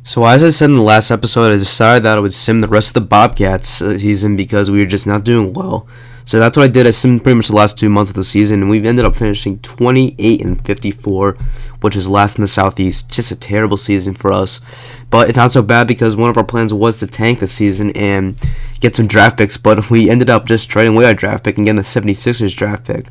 So as I said in the last episode, I decided that I would sim the rest of the Bobcats season because we were just not doing well. So that's what I did. I simmed pretty much the last 2 months of the season, and we've ended up finishing 28-54, which is last in the Southeast. Just a terrible season for us. But it's not so bad because one of our plans was to tank the season and get some draft picks, but we ended up just trading away our draft pick and getting the 76ers draft pick.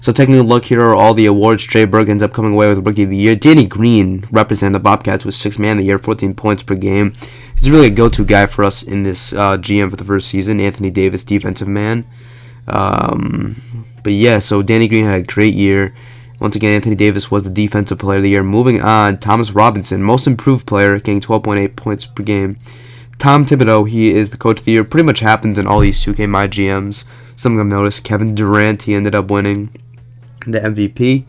So taking a look, here are all the awards. Trey Burke ends up coming away with Rookie of the Year. Danny Green represented the Bobcats with 6th Man of the Year, 14 points per game. He's really a go-to guy for us in this GM for the first season. Anthony Davis, Defensive Man. But yeah, so Danny Green had a great year. Once again, Anthony Davis was the Defensive Player of the Year. Moving on, Thomas Robinson, Most Improved Player, getting 12.8 points per game. Tom Thibodeau, he is the Coach of the Year. Pretty much happens in all these 2K My GMs. Something I've noticed. Kevin Durant, he ended up winning the MVP.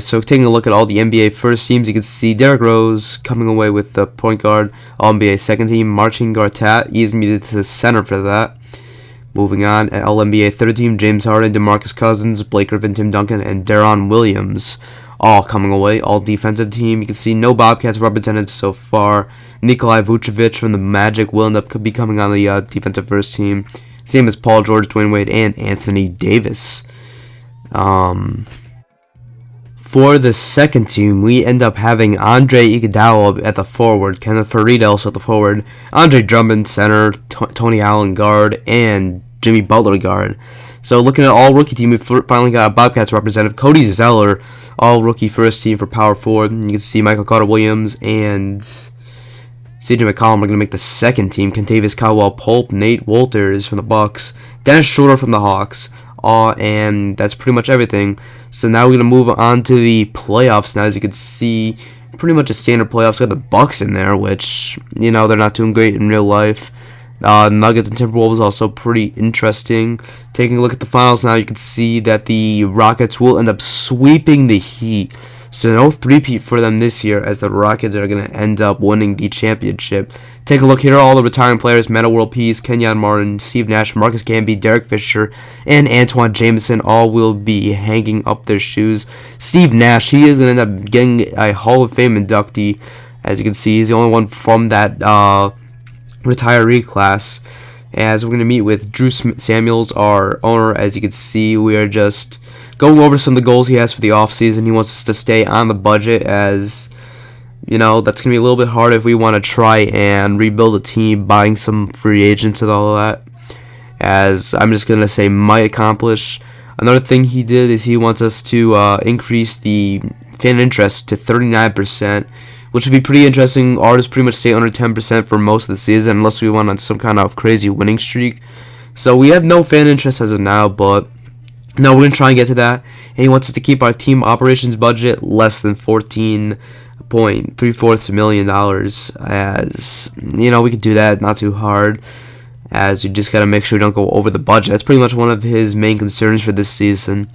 So taking a look at all the NBA first teams, you can see Derrick Rose coming away with the point guard, All-NBA second team, Marcin Gortat, he's going to be the center for that. Moving on, at All-NBA third team, James Harden, DeMarcus Cousins, Blake Griffin, Tim Duncan, and Deron Williams, all coming away. All defensive team, you can see no Bobcats represented so far. Nikolai Vucevic from the Magic will end up becoming on the defensive first team, same as Paul George, Dwayne Wade, and Anthony Davis. For the second team, we end up having Andre Iguodala at the forward, Kenneth Faried also at the forward, Andre Drummond center, Tony Allen guard, and Jimmy Butler guard. So looking at all rookie team, we finally got a Bobcats representative, Cody Zeller, all rookie first team for power forward. You can see Michael Carter-Williams and CJ McCollum are going to make the second team. Kentavious Caldwell-Pope, Nate Wolters from the Bucks, Dennis Schroeder from the Hawks. And that's pretty much everything. So now we're going to move on to the playoffs. Now, as you can see, pretty much a standard playoffs. Got the Bucks in there, which, you know, they're not doing great in real life. Nuggets and Timberwolves also pretty interesting. Taking a look at the finals now, you can see that the Rockets will end up sweeping the Heat. So no three-peat for them this year, as the Rockets are going to end up winning the championship. Take a look here, all the retiring players: Metta World Peace, Kenyon Martin, Steve Nash, Marcus Camby, Derek Fisher, and Antoine Jameson all will be hanging up their shoes. Steve Nash, he is going to end up getting a Hall of Fame inductee. As you can see, he's the only one from that retiree class. As we're going to meet with Drew Samuels, our owner. As you can see, we are just going over some of the goals he has for the offseason. He wants us to stay on the budget, as you know, that's going to be a little bit hard if we want to try and rebuild a team, buying some free agents and all of that, as I'm just going to say might accomplish. Another thing he did is he wants us to increase the fan interest to 39%, which would be pretty interesting. Ours pretty much stay under 10% for most of the season, unless we went on some kind of crazy winning streak. So we have no fan interest as of now, but no, we're going to try and get to that. And he wants us to keep our team operations budget less than $14.75 million, as, you know, we could do that, not too hard, as you just got to make sure we don't go over the budget. That's pretty much one of his main concerns for this season,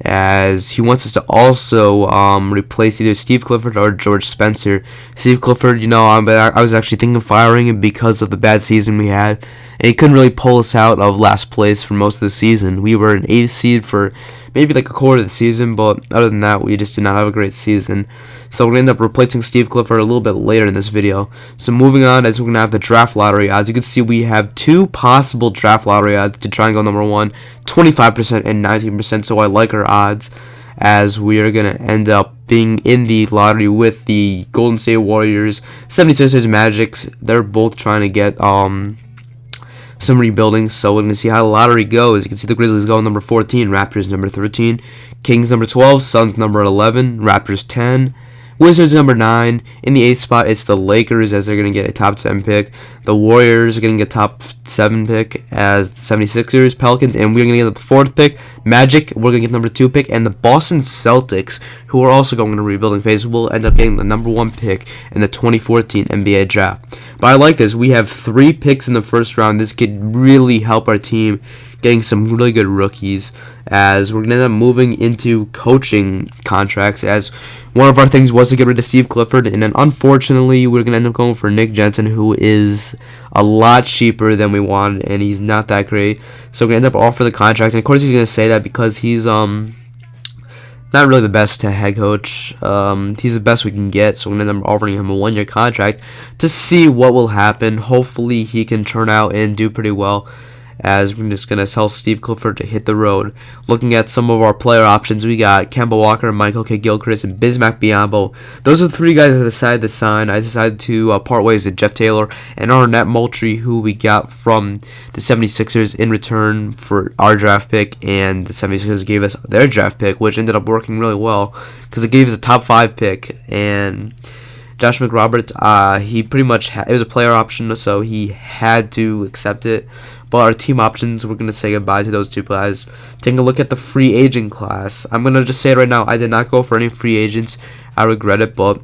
as he wants us to also replace either Steve Clifford or George Spencer. Steve Clifford, you know, I was actually thinking of firing him because of the bad season we had, and he couldn't really pull us out of last place for most of the season. We were an 8th seed for maybe like a quarter of the season, but other than that, we just did not have a great season. So we're going to end up replacing Steve Clifford a little bit later in this video. So moving on, as we're going to have the draft lottery odds. You can see we have 2 possible draft lottery odds to try and go number 1, 25% and 19%. So I like our odds, as we are going to end up being in the lottery with the Golden State Warriors, 76ers, Magic. They're both trying to get some rebuilding, so we're going to see how the lottery goes. You can see the Grizzlies go number 14, Raptors number 13, Kings number 12, Suns number 11, Raptors 10, Wizards number 9. In the 8th spot, it's the Lakers, as they're going to get a top 10 pick. The Warriors are getting a top 7 pick as the 76ers, Pelicans, and we're going to get the 4th pick. Magic, we're going to get number 2 pick. And the Boston Celtics, who are also going in a rebuilding phase, will end up getting the number 1 pick in the 2014 NBA draft. But I like this. We have 3 picks in the first round. This could really help our team getting some really good rookies, as we're going to end up moving into coaching contracts, as one of our things was to get rid of Steve Clifford, and then unfortunately we're going to end up going for Nick Jensen, who is a lot cheaper than we wanted, and he's not that great. So we're going to end up offering the contract, and of course he's going to say that because he's not not really the best head coach. He's the best we can get, so we're going to end up offering him a 1-year contract to see what will happen. Hopefully he can turn out and do pretty well, as we're just going to tell Steve Clifford to hit the road. Looking at some of our player options, we got Kemba Walker, Michael K. Gilchrist, and Bismack Biyombo. Those are the 3 guys I decided to sign. I decided to part ways with Jeff Taylor and Arnett Moultrie, who we got from the 76ers in return for our draft pick, and the 76ers gave us their draft pick, which ended up working really well because it gave us a top 5 pick. And Josh McRoberts, he pretty much it was a player option, so he had to accept it. But our team options, we're going to say goodbye to those 2 guys. Taking a look at the free agent class, I'm going to just say it right now, I did not go for any free agents. I regret it, but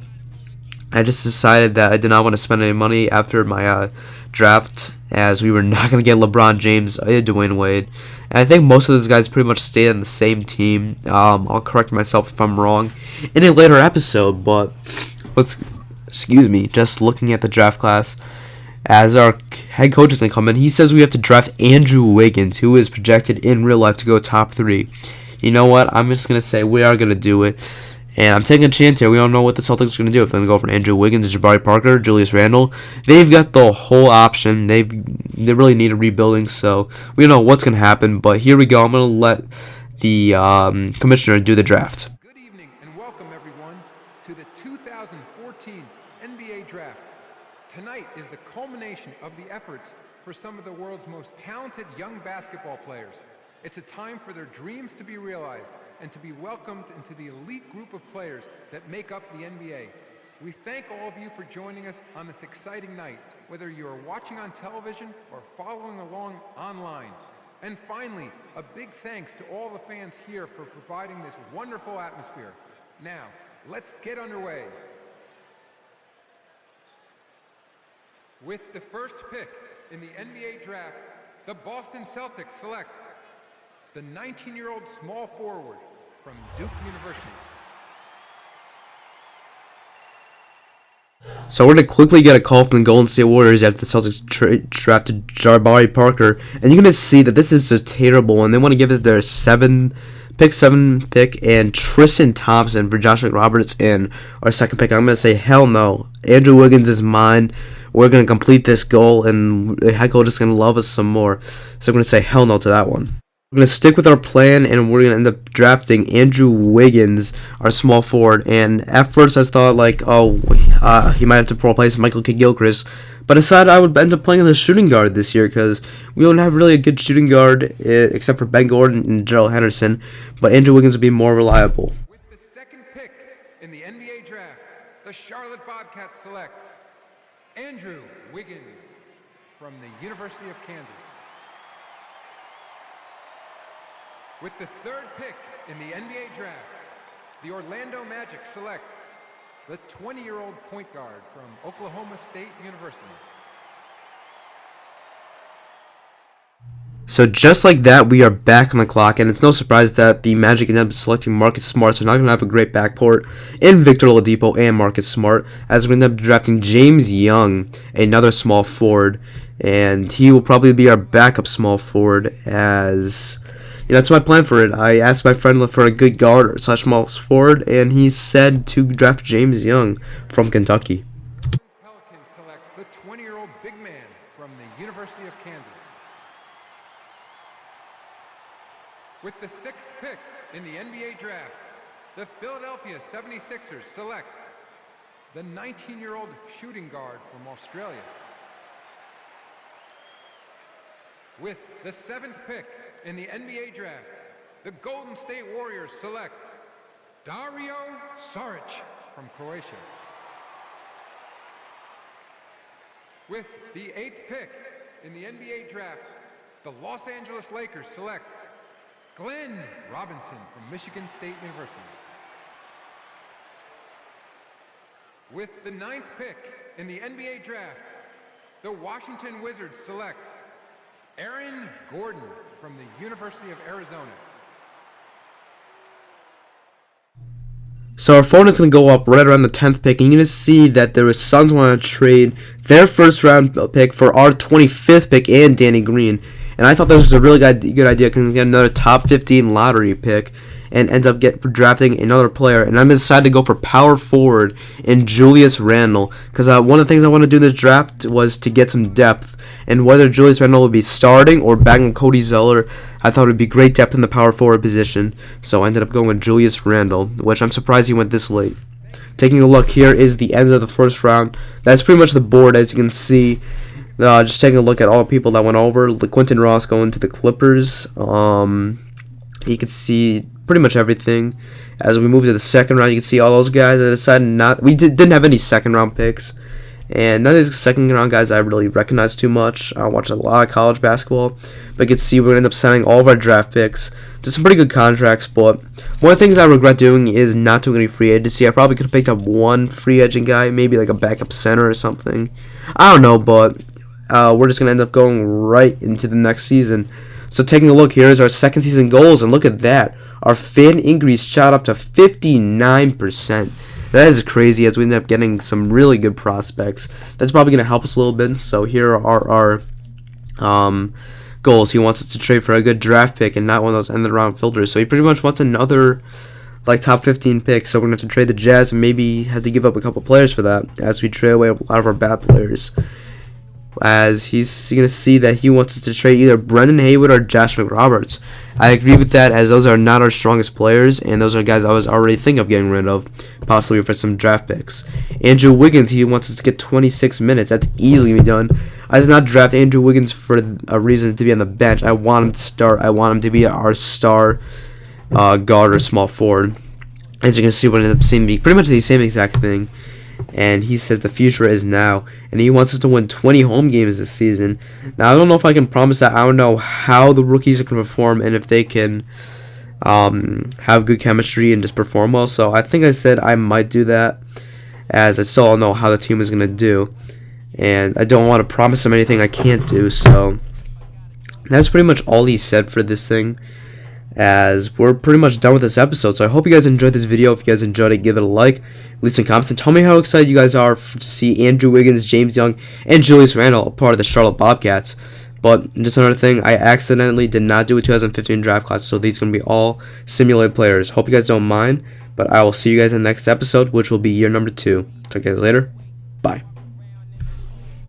I just decided that I did not want to spend any money after my draft, as we were not going to get LeBron James or Dwayne Wade. And I think most of those guys pretty much stayed on the same team. I'll correct myself if I'm wrong in a later episode, but just looking at the draft class, as our head coach is going to come in, he says we have to draft Andrew Wiggins, who is projected in real life to go top 3. You know what? I'm just going to say we are going to do it. And I'm taking a chance here. We don't know what the Celtics are going to do. If they're going to go for Andrew Wiggins, Jabari Parker, Julius Randle, they've got the whole option. They really need a rebuilding, so we don't know what's going to happen. But here we go. I'm going to let the commissioner do the draft. Good evening and welcome everyone to the 2014 NBA Draft. Tonight is the culmination of the efforts for some of the world's most talented young basketball players. It's a time for their dreams to be realized and to be welcomed into the elite group of players that make up the NBA. We thank all of you for joining us on this exciting night, whether you are watching on television or following along online. And finally, a big thanks to all the fans here for providing this wonderful atmosphere. Now, let's get underway. With the first pick in the NBA Draft, the Boston Celtics select the 19-year-old small forward from Duke University. So we're going to quickly get a call from the Golden State Warriors after the Celtics drafted Jabari Parker. And you're going to see that this is a terrible one. They want to give us their 7 pick and Tristan Thompson for Josh McRoberts in our 2nd pick. I'm going to say hell no. Andrew Wiggins is mine. We're going to complete this goal, and the head coach is going to love us some more. So I'm going to say hell no to that one. We're going to stick with our plan, and we're going to end up drafting Andrew Wiggins, our small forward. And at first I thought, he might have to replace Michael K. Gilchrist. But I decided I would end up playing the shooting guard this year because we don't have really a good shooting guard except for Ben Gordon and Gerald Henderson. But Andrew Wiggins would be more reliable. With the 2nd pick in the NBA Draft, the Charlotte Bobcats select Andrew Wiggins from the University of Kansas. With the 3rd pick in the NBA Draft, the Orlando Magic select the 20-year-old point guard from Oklahoma State University. So just like that, we are back on the clock, and it's no surprise that the Magic ended up selecting Marcus Smart, so we're not going to have a great backcourt in Victor Oladipo and Marcus Smart, as we're going to end up drafting James Young, another small forward, and he will probably be our backup small forward, as that's my plan for it. I asked my friend for a good guard / small forward, and he said to draft James Young from Kentucky. Pelicans select the 20-year-old big man from the University of Kansas. With the 6th pick in the NBA Draft, the Philadelphia 76ers select the 19-year-old shooting guard from Australia. With the 7th pick in the NBA Draft, the Golden State Warriors select Dario Saric from Croatia. With the 8th pick in the NBA Draft, the Los Angeles Lakers select Glenn Robinson from Michigan State University. With the 9th pick in the NBA Draft, the Washington Wizards select Aaron Gordon from the University of Arizona. So our phone is going to go up right around the 10th pick, and you're going to see that the Suns want to trade their 1st round pick for our 25th pick and Danny Green. And I thought this was a really good idea because we get another top 15 lottery pick. and ends up drafting another player. And I'm decided to go for power forward in Julius Randle, because one of the things I want to do in this draft was to get some depth. And whether Julius Randle would be starting or backing Cody Zeller, I thought it would be great depth in the power forward position. So I ended up going with Julius Randle, which I'm surprised he went this late. Taking a look, here is the end of the first round. That's pretty much the board, as you can see. Just taking a look at all the people that went over. Quentin Ross going to the Clippers. You can see pretty much everything. As we move to the second round, you can see all those guys. I decided not. We didn't have any second round picks. And none of these second round guys I really recognize too much. I watch a lot of college basketball, but you can see we're going to end up signing all of our draft picks to some pretty good contracts. But one of the things I regret doing is not doing any free agency. I probably could have picked up one free agent guy, maybe like a backup center or something. I don't know, but we're just going to end up going right into the next season. So taking a look, here is our second season goals, and look at that. Our fan increase shot up to 59%. That is crazy, as we end up getting some really good prospects. That's probably going to help us a little bit. So here are our goals. He wants us to trade for a good draft pick and not one of those end of the round filters. So he pretty much wants another like top 15 pick. So we're going to have to trade the Jazz and maybe have to give up a couple players for that, as we trade away a lot of our bad players. As he's going to see that he wants us to trade either Brendan Haywood or Josh McRoberts. I agree with that, as those are not our strongest players, and those are guys I was already thinking of getting rid of, possibly for some draft picks. Andrew Wiggins, he wants us to get 26 minutes. That's easily done. I did not draft Andrew Wiggins for a reason to be on the bench. I want him to start. I want him to be our star guard or small forward. As you can see, we're going to end up seeing pretty much the same exact thing. And he says the future is now, and he wants us to win 20 home games this season. Now, I don't know if I can promise that. I don't know how the rookies are going to perform and if they can have good chemistry and just perform well. So I think I said I might do that, as I still don't know how the team is going to do, and I don't want to promise them anything I can't do. So that's pretty much all he said for this thing, as we're pretty much done with this episode. So I hope you guys enjoyed this video. If you guys enjoyed it, give it a like, leave some comments, and tell me how excited you guys are to see Andrew Wiggins, James Young, and Julius Randle a part of the Charlotte Bobcats. But just another thing, I accidentally did not do a 2015 draft class, so these are going to be all simulated players. Hope you guys don't mind, but I will see you guys in the next episode, which will be year number 2. Talk to you guys later. Bye.